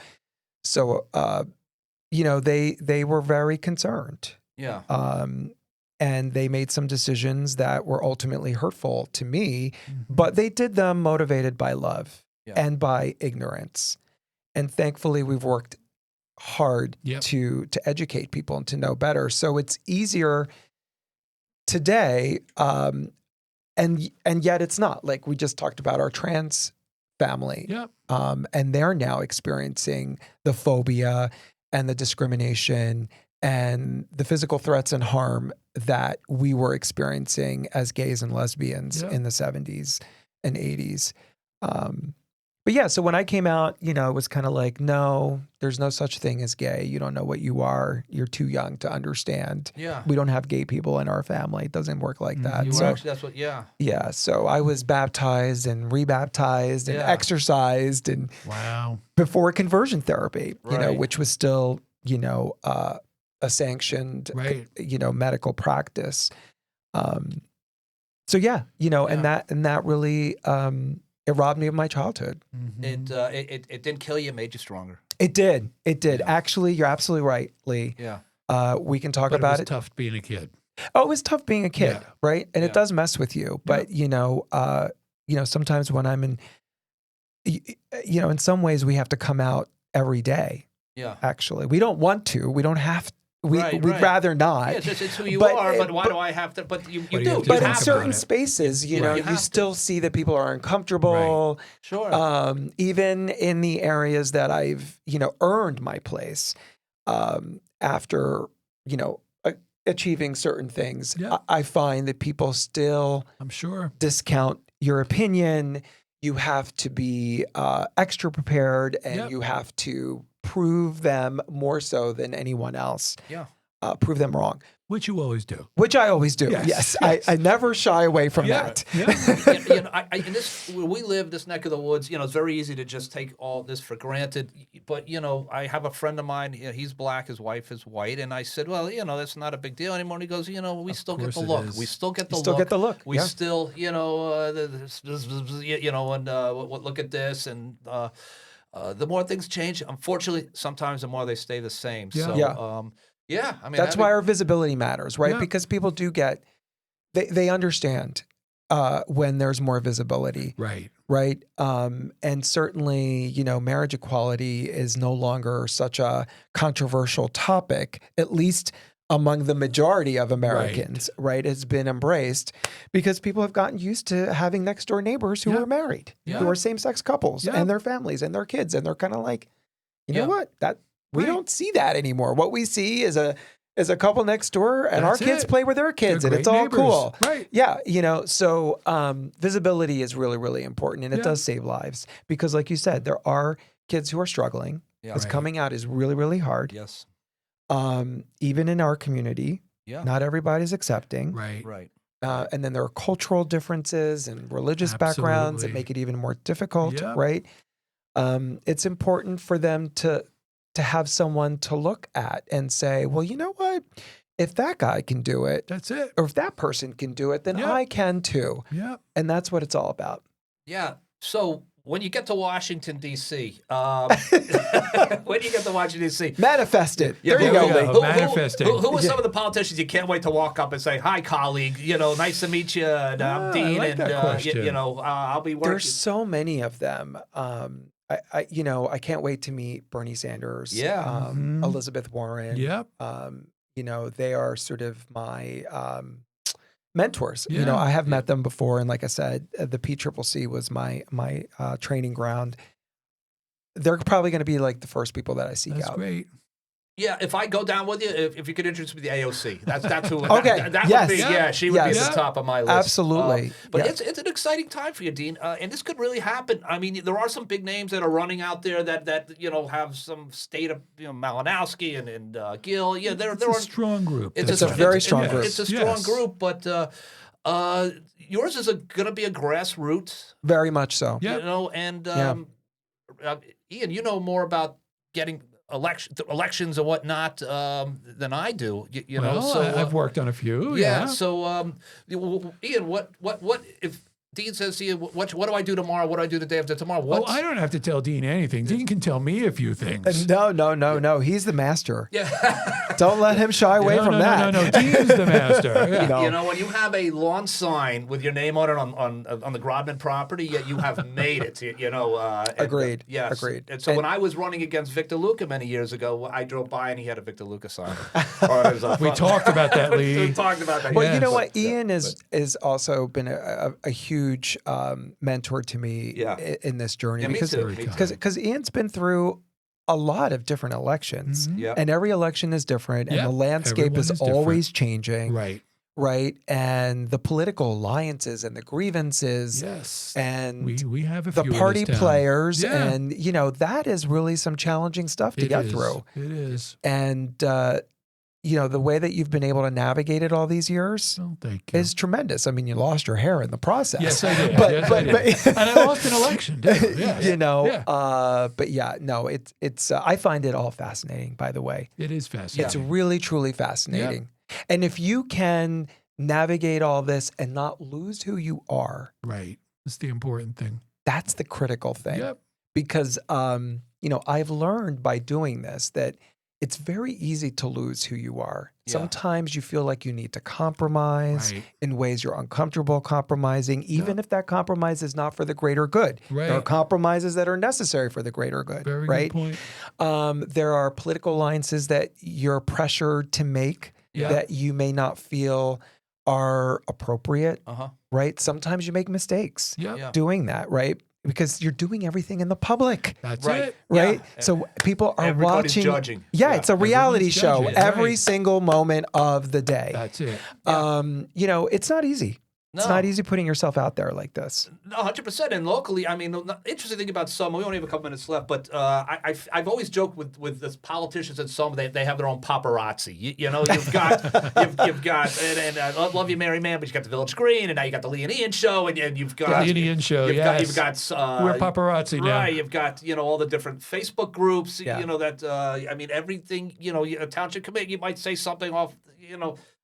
they were very concerned. Yeah. And they made some decisions that were ultimately hurtful to me, but they did them motivated by love and by ignorance. And thankfully, we've worked hard to educate people and to know better. So it's easier today, and yet it's not. Like we just talked about our trans family, and they're now experiencing the phobia and the discrimination and the physical threats and harm that we were experiencing as gays and lesbians in the 70s and 80s. But yeah, so when I came out, it was kind of like, no, there's no such thing as gay. You don't know what you are. You're too young to understand. Yeah. We don't have gay people in our family. It doesn't work like that. Yeah. So I was baptized and rebaptized and exercised and before conversion therapy, which was still, a sanctioned, medical practice. So yeah, and that really, it robbed me of my childhood. It didn't kill you, it made you stronger. It did. Yeah. Actually, you're absolutely right, Lee. Yeah. We can talk about it. It was tough being a kid. Oh, it was tough being a kid, right? And it does mess with you. But, sometimes when I'm in some ways we have to come out every day. Yeah. Actually, we don't want to. We don't have to. We'd rather not. Yeah, it's who you are, but why do I have to? But you do. But in certain spaces, you still see that people are uncomfortable. Right. Sure. Even in the areas that I've, earned my place after, achieving certain things, I find that people still, I'm sure, discount your opinion. You have to be extra prepared, and you have to prove them more so than anyone else. Yeah. Prove them wrong. Which you always do. Which I always do. Yes. I never shy away from that. Yeah. In we live this neck of the woods, it's very easy to just take all this for granted. But, I have a friend of mine, he's black, his wife is white. And I said, well, that's not a big deal anymore. And he goes, we still get the look. We still get the look. Still get the look. We still, look at this. And the more things change, unfortunately, sometimes the more they stay the same. So, that's why our visibility matters, right? Because people do they understand when there's more visibility. Right. And certainly, marriage equality is no longer such a controversial topic, at least among the majority of Americans, right? It's been embraced because people have gotten used to having next door neighbors who are married, who are same-sex couples and their families and their kids. And they're kind of like, you know what? We don't see that anymore. What we see is a couple next door and our kids play with their kids and it's all cool. Right. Yeah. So visibility is really, really important, and it does save lives because like you said, there are kids who are struggling because coming out is really, really hard. Yes. Even in our community, not everybody's accepting. Right. And then there are cultural differences and religious backgrounds that make it even more difficult, right? It's important for them to have someone to look at and say, well, you know what? If that guy can do it, that's it. Or if that person can do it, then I can too. Yeah. And that's what it's all about. Yeah. So when you get to Washington, D.C., manifest it. There you go. Manifest it. Who are some of the politicians you can't wait to walk up and say, hi, colleague, nice to meet you. And I'm Dean. I like that question. I'll be working. There's so many of them. I can't wait to meet Bernie Sanders. Yeah. Elizabeth Warren. Yep. They are sort of my mentors. You know, I have met them before, and like I said, the PCCC was my training ground. They're probably going to be like the first people that I seek That's out. great. Yeah, if I go down with you, if you could introduce me to the AOC, that's who. Okay. that Yes. would be. Yeah, she would be Yes. the top of my list. Absolutely. But Yeah. it's an exciting time for you, Dean, and this could really happen. I mean, there are some big names that are running out there that have some state of Malinowski and Gill. Yeah, there It's are a strong group. It's a very strong group. It's a strong group, but yours is going to be a grassroots. Very much so. Yeah. And Ian, you know more about getting elections and whatnot than I do. You know, so I've worked on a few. yeah. So, Ian, what if Dean says to you, what do I do tomorrow? What do I do the day after tomorrow? Oh, I don't have to tell Dean anything. Dean can tell me a few things. No. He's the master. Yeah. Don't let him shy away from that. No. Dean's the master. Yeah. You know, when you have a lawn sign with your name on it on the Grodman property, you have made it. Agreed. Yes. Agreed. And so when I was running against Victor Luca many years ago, I drove by and he had a Victor Luca sign. We talked about that, Lee. We talked about that. Well, yes. you know what? Ian is also been a huge mentor to me in this journey, Yeah, because Ian's been through a lot of different elections, and every election is different, and the landscape is always changing. Right. And the political alliances and the grievances, and we have a the few in party this town. players, and that is really some challenging stuff to get through. It is. And the way that you've been able to navigate it all these years is tremendous. I mean, you lost your hair in the process. Yes, I did. But and I lost an election, too. Yes. But yeah, no, it's I find it all fascinating, by the way. It is fascinating. It's really, truly fascinating. And if you can navigate all this and not lose who you are. Right. That's the important thing. That's the critical thing. Yep. Because, I've learned by doing this that it's very easy to lose who you are. Yeah. Sometimes you feel like you need to compromise in ways you're uncomfortable compromising, even if that compromise is not for the greater good. Right. There are compromises that are necessary for the greater good. Very right? good point. There are political alliances that you're pressured to make that you may not feel are appropriate. Right? Sometimes you make mistakes doing that, right? Because you're doing everything in the public. That's Right. it. Right? Yeah. So people are Everybody's watching. judging. Yeah, it's a reality Everyone's show judging, every right. single moment of the day. That's it. It's not easy. It's No. not easy putting yourself out there like this. No, 100%. And locally, I mean, the interesting thing about SOMA, we only have a couple minutes left, but I've always joked with the politicians at SOMA, they have their own paparazzi. You've got, and I love you, Mary Man, but you've got the Village Green, and now you got the Lee and Ian show, and you've got The Lee and Ian show, you've yes. got We're paparazzi now. Right, you've got, all the different Facebook groups, everything, a township committee, you might say something off,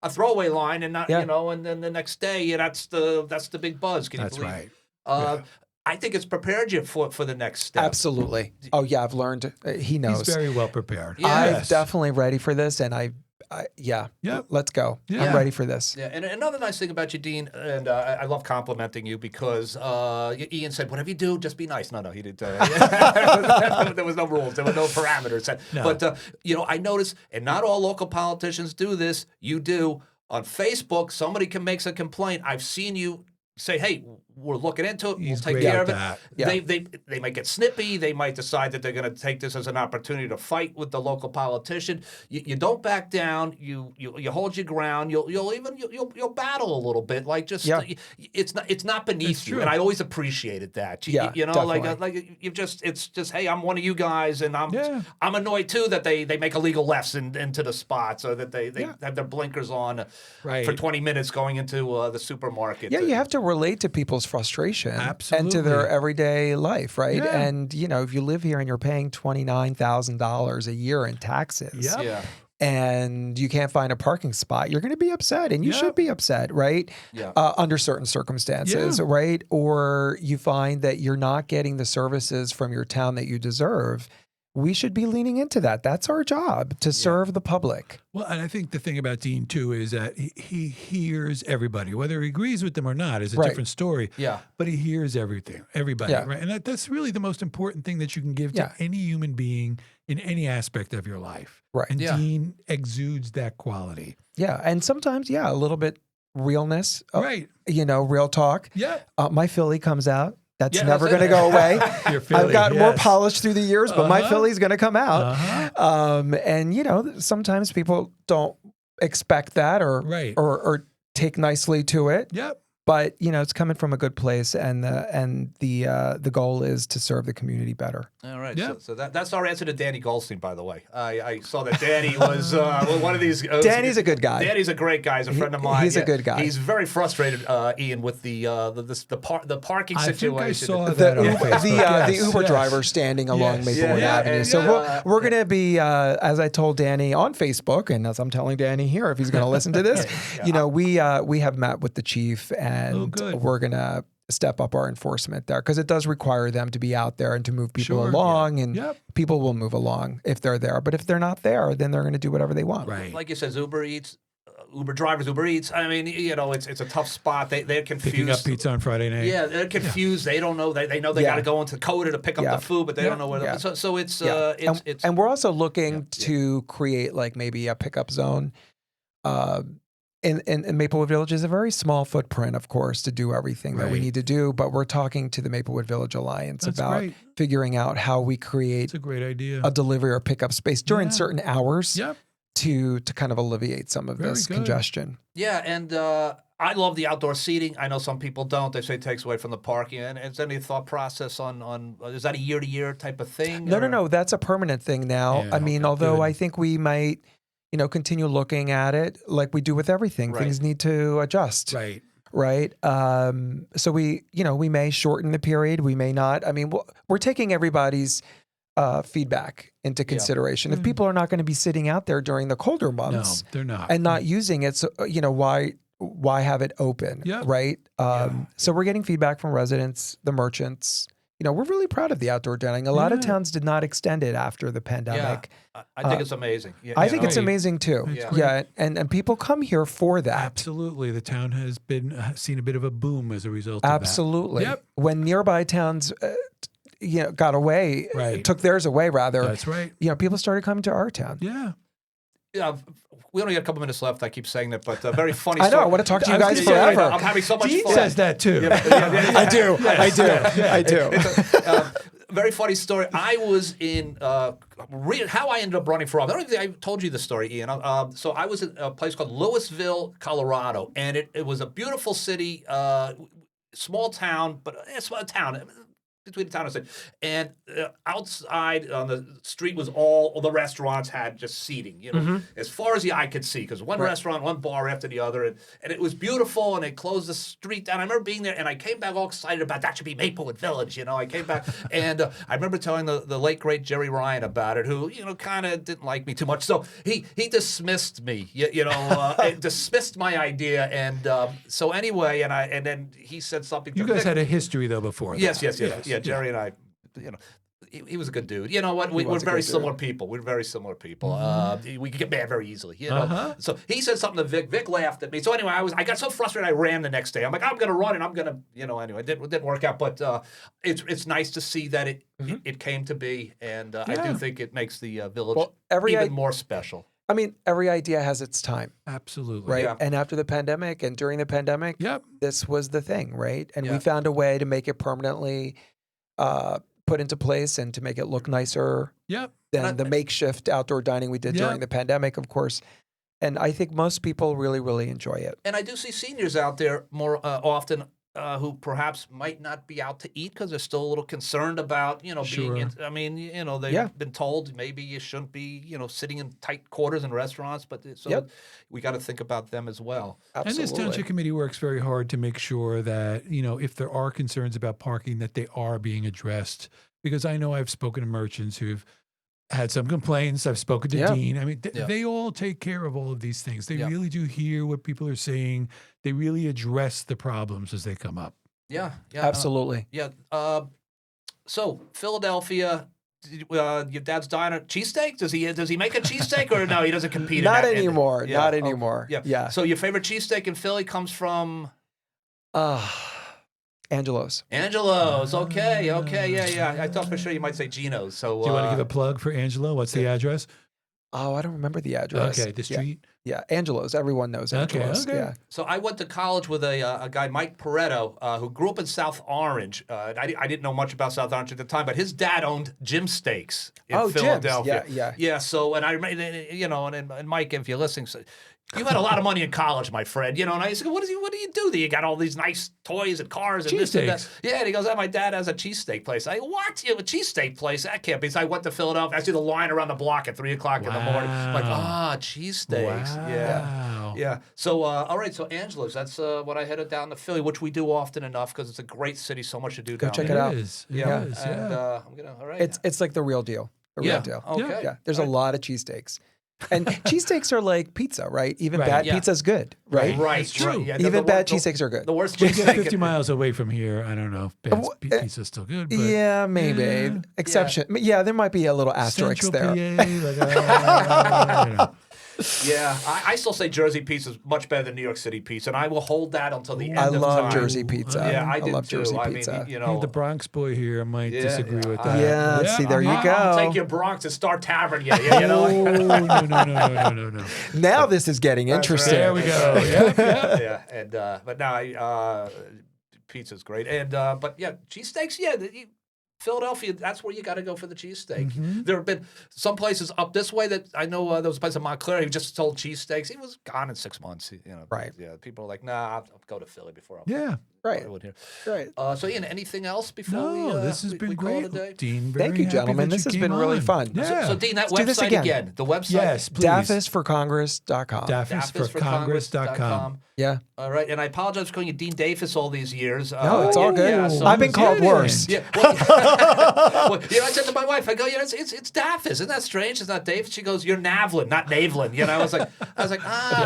a throwaway line, and not, and then the next day, that's the big buzz. Can you That's believe? right. I think it's prepared you for the next step. Absolutely. Oh yeah, I've learned. He knows. He's very well prepared. I'm definitely ready for this, and let's go. Yeah. I'm ready for this. Yeah, and another nice thing about you, Dean, and I love complimenting you because Ian said, whatever you do, just be nice. No, he didn't. There was no rules. There were no parameters. No. But, I noticed, and not all local politicians do this. You do. On Facebook, somebody can make a complaint. I've seen you say, hey, we're looking into it. He's We'll take great care at of it. that. Yeah. They might get snippy. They might decide that they're going to take this as an opportunity to fight with the local politician. You don't back down. You hold your ground. You'll battle a little bit. Like it's not beneath you. true. And I always appreciated that. Definitely. It's just hey, I'm one of you guys, and I'm annoyed too that they make illegal lefts into the spots, or that they have their blinkers on for 20 minutes going into the supermarket. Yeah, you have to relate to people's frustration and to Absolutely. their everyday life, right? Yeah. And if you live here and you're paying $29,000 a year in taxes, Yep. Yeah. and you can't find a parking spot, you're going to be upset, and you should be upset, right? Yeah. Under certain circumstances, right? Or you find that you're not getting the services from your town that you deserve. We should be leaning into that. That's our job, to serve the public. Well, and I think the thing about Dean, too, is that he hears everybody. Whether he agrees with them or not is a different story. Yeah. But he hears everybody, Yeah. right? And that's really the most important thing that you can give to any human being in any aspect of your life. Right. And Yeah. Dean exudes that quality. Yeah. And sometimes, a little bit realness, Right. Real talk. Yeah. My Philly comes out. That's Yeah, never that's going to it. go away. Your Philly, I've gotten more yes. polished through the years, but my Philly's going to come out. And sometimes people don't expect that Right. or take nicely to it. Yep. But it's coming from a good place, and the goal is to serve the community better. All right. Yeah. So that's our answer to Danny Goldstein, by the way. I saw that Danny was one of these. Danny's a good guy. Danny's a great guy. He's a friend of mine. He's a good guy. He's very frustrated, Ian, with the parking I think situation. I saw The that on Uber, Facebook. the Uber driver standing along Yes. Maplewood Yeah, Avenue. and, So we're going to be, as I told Danny on Facebook, and as I'm telling Danny here, if he's going to listen to this, we have met with the chief, and good. we're going to step up our enforcement there because it does require them to be out there and to move people Sure. along, and Yep. people will move along if they're there. But if they're not there, then they're going to do whatever they want. Right. Like you said, Uber Eats, Uber drivers, Uber Eats. I mean, it's a tough spot. They're confused. Picking up pizza on Friday night. Yeah, they're confused. They don't know. They know they got to go into Coda to pick up the food, but they don't know where. So it's and we're also looking to create like maybe a pickup zone. In Maplewood Village is a very small footprint, of course, to do everything that we Right. need to do. But we're talking to the Maplewood Village Alliance That's about great. figuring out how we create It's a great idea. a delivery or pickup space during Yeah. certain hours Yep. to kind of alleviate some of Very this good. congestion. Yeah, and I love the outdoor seating. I know some people don't. They say it takes away from the parking. And is there any thought process on is that a year-to-year type of thing? No. That's a permanent thing now. Yeah, I mean, okay, although good. I think we might, continue looking at it like we do with everything. Right. Things need to adjust. Right. Right. So we may shorten the period. We may not. I mean, we're taking everybody's feedback into consideration. If people are not going to be sitting out there during the colder No, months they're not. and not using it, so why have it open? Yep. Right. So we're getting feedback from residents, the merchants. We're really proud of the outdoor dining. A lot of towns did not extend it after the pandemic. I think it's amazing. Yeah, I think it's Great. amazing too. It's Yeah, and people come here for that. Absolutely. The town has been seen a bit of a boom as a result of Absolutely. Yep. When nearby towns, got away, Right. took theirs away rather. that. That's right. People started coming to our town. Yeah. Yeah, we only got a couple minutes left. I keep saying that, but very funny. I know. story. I want to talk to you I was guys gonna say, forever. I'm having so much Dean fun. says that too. I do. I do. Very funny story. I was in how I ended up running for office. I don't think I told you the story, Ian. So I was at a place called Louisville, Colorado, and it was a beautiful city, small town, but a small town. Between the town and the city. And outside on the street was all the restaurants had just seating, as far as the eye could see, because one restaurant, one bar after the other, and it was beautiful, and they closed the street down. I remember being there, and I came back all excited about that should be Maplewood Village, I came back, and I remember telling the late, great Jerry Ryan about it, who, kind of didn't like me too much, so he dismissed me, dismissed my idea, and so anyway, and then he said something. You guys had a history though before. Yes. Yeah, Jerry and I, he was a good dude. You know what? We're very similar people. We're very similar people. We get mad very easily. So he said something to Vic. Vic laughed at me. So anyway, I got so frustrated. I ran the next day. I'm like, I'm going to run, and I'm going to, anyway, it didn't work out. But it's nice to see that it came to be, and I do think it makes the village even more special. I mean, every idea has its time, Absolutely. right? Yeah. And after the pandemic and during the pandemic, Yep. this was the thing, right? And Yeah. we found a way to make it permanently put into place and to make it look nicer Yep. than the makeshift outdoor dining we did during the pandemic, of course. And I think most people really, really enjoy it. And I do see seniors out there more often who perhaps might not be out to eat because they're still a little concerned about, Sure. being. They've been told maybe you shouldn't be, sitting in tight quarters in restaurants. But we got to think about them as well. Absolutely. And this township committee works very hard to make sure that, if there are concerns about parking, that they are being addressed. Because I know I've spoken to merchants who've had some complaints. I've spoken to Dean. I mean, they all take care of all of these things. They really do hear what people are saying. They really address the problems as they come up. Yeah. Absolutely. So Philadelphia, your dad's diner, cheesesteak? Does he make a cheesesteak or no? He doesn't compete. Not in that anymore. Yeah. Not Oh, anymore. Yeah. So your favorite cheesesteak in Philly comes from Angelo's. Angelo's. Okay. Yeah. I thought for sure you might say Gino's. So Do you want to give a plug for Angelo? What's the address? Oh, I don't remember the address. Okay, the street. Yeah, Angelo's. Everyone knows Angelo's. Okay. Yeah. So I went to college with a guy, Mike Pareto, who grew up in South Orange. I didn't know much about South Orange at the time, but his dad owned Jim Steaks in Philadelphia. Jim's. Yeah. Yeah. So, and I, and Mike, if you're listening, so you had a lot of money in college, my friend. And I said, what do you do? You got all these nice toys and cars and this and that. Yeah, and he goes, my dad has a cheesesteak place. I what? You have a cheesesteak place? That can't be. So I went to Philadelphia. I see the line around the block at 3 o'clock in the morning. I'm like, cheesesteaks. Wow. Yeah. So, all right. So Angelo's, that's what I headed down to Philly, which we do often enough because it's a great city. So much to do down there. Go check it out. It is. Yeah. It is, And yeah. I'm going to, all right. It's like the real deal. The real deal. Okay. Yeah. There's a lot of cheesesteaks. And cheesesteaks are like pizza, right? Even bad pizza's good, right? Right. It's true. Yeah, Even bad cheesesteaks are good. The worst We get cheesesteak. 50 miles away from here. I don't know if pizza's still good. But Yeah, maybe. Exception. Yeah, there might be a little asterisk Central there. PA, you know. Yeah, I still say Jersey pizza is much better than New York City pizza, and I will hold that until the end I of time. love Jersey pizza. Yeah, I do love too. Jersey I pizza. mean, The Bronx boy here might disagree with that. Yeah, see, there you go. I'll take your Bronx and Star Tavern. No. Now this is getting interesting. There we go. Yeah, and but now pizza's great, and but yeah, cheesesteaks. Yeah, Philadelphia, that's where you got to go for the cheesesteak. There have been some places up this way that I know there was a place in Montclair who just sold cheesesteaks. He was gone in 6 months. Right. Yeah. People are like, nah, I'll go to Philly before I'll Yeah. Right. Hollywood here. Right. So Ian, anything else before No, we this has been we call it a great. day? Dean, very Thank you, happy gentlemen. that This you has came been really on. fun. Yeah. So Dean, that Let's do this website again. The website. Yes, please. Daffisforcongress.com. Daffisforcongress.com. Yeah. All right, and I apologize for calling you Dean Daffis all these years. No, it's all good. Yeah, so I've been called worse. Yeah, well, I said to my wife, I go, it's Daffis. Isn't that strange? It's not Davis. She goes, you're Navlin, not Navelin. I was like,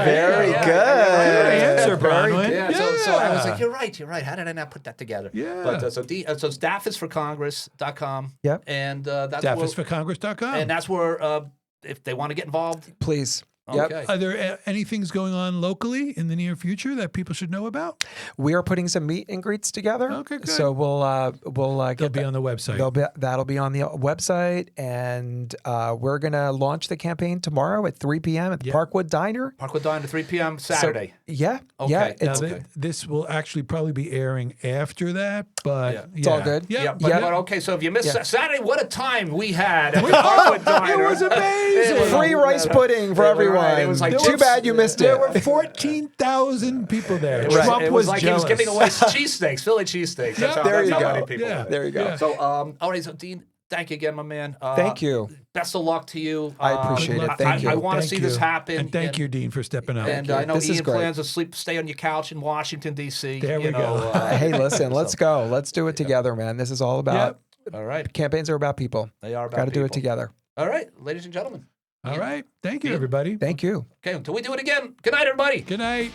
Very yeah, good. Answer, Bronwyn. Yeah. So I was like, you're right. How did I not put that together? Yeah. But so it's DaffisForCongress.com. Yep. And that's Daffisforcongress.com. and that's where if they want to get involved. Please. Yep. Okay. Are there any things going on locally in the near future that people should know about? We are putting some meet and greets together. Okay, good. So we'll They'll get be that. on the website. That'll be on the website, and we're gonna launch the campaign tomorrow at 3 p.m. at the Parkwood Diner. Parkwood Diner to 3 p.m. Saturday. Yeah. Okay. Yeah. Now It's, This will actually probably be airing after that, but It's all good. Yeah, But okay, so if you missed Yeah. Saturday, what a time we had at the Parkwood Diner. It was amazing. free rice pudding for everyone. It was like Too bad you missed There it. were 14,000 people there. It Trump was like jealous. he was giving away cheesesteaks, Philly cheesesteaks. That's Yeah, how, there that's you how go. many people. Yeah. There you go. Yeah. So, all right, so Dean, thank you again, my man. Thank you. Best of luck to you. I appreciate it. Thank you. I want to Thank see you. this happen. And thank you, Dean, for stepping up. And I know This is Ian great. plans to stay on your couch in Washington, D.C. There we go. Hey, listen, let's go. Let's do it together, man. This is all about All right. campaigns are about people. They are about Got to do it people. together. All right, ladies and gentlemen. All right. Thank you, everybody. Thank you. Okay, until we do it again. Good night, everybody. Good night.